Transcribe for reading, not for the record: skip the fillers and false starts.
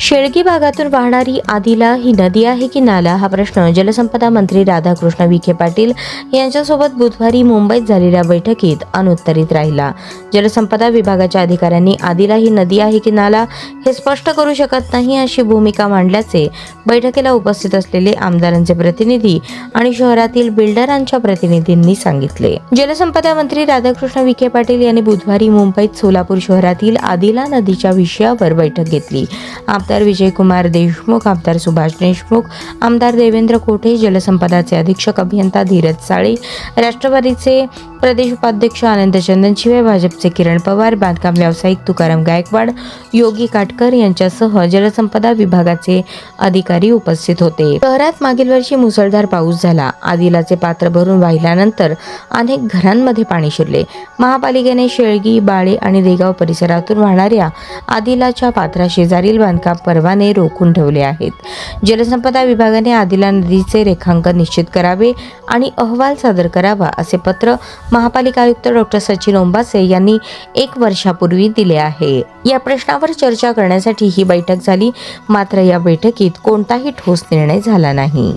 शेळगी भागातून वाहणारी आदिला ही नदी आहे की नाला हा प्रश्न जलसंपदा मंत्री राधाकृष्ण विखे पाटील यांच्यासोबत बुधवारी मुंबईत झालेल्या बैठकीत अनुत्तरित राहिला। जलसंपदा विभागाच्या अधिकाऱ्यांनी आदिला ही नदी आहे की नाला हे स्पष्ट करू शकत नाही अशी भूमिका मांडल्याचे बैठकीला उपस्थित असलेले आमदारांचे प्रतिनिधी आणि शहरातील बिल्डरांच्या प्रतिनिधींनी सांगितले। जलसंपदा मंत्री राधाकृष्ण विखे पाटील यांनी बुधवारी मुंबईत सोलापूर शहरातील आदिला नदीच्या विषयावर बैठक घेतली। आमदार विजयकुमार देशमुख, आमदार सुभाष देशमुख, आमदार देवेंद्र कोठे, जलसंपदाचे अधीक्षक अभियंता धीरज साळे, राष्ट्रवादीचे प्रदेश उपाध्यक्ष आनंद चंदनशिवे, भाजपचे किरण पवार, बांधकाम व्यावसायिक तुकाराम गायकवाड, योगी काटकर यांच्यासह जलसंपदा विभागाचे अधिकारी उपस्थित होते। शहरात मागील वर्षी मुसळधार पाऊस झाला। आदिलाचे पात्र भरून वाहिल्यानंतर अनेक घरांमध्ये पाणी शिरले। महापालिकेने शेळगी, बाळे आणि देगाव परिसरातून वाहणाऱ्या आदिलाच्या पात्राशेजारील बांधकाम परवाने रोखून ठेवले आहेत। जलसंपदा विभागाने आदिला नदीचे रेखांकन निश्चित करावे आणि अहवाल सादर करावा असे पत्र महापालिका आयुक्त डॉ. सचिन ओंबासे यांनी 1 वर्षापूर्वी दिले आहे। या प्रश्नावर चर्चा करण्यासाठी ही बैठक झाली, मात्र या बैठकीत कोणताही ठोस निर्णय झाला नाही।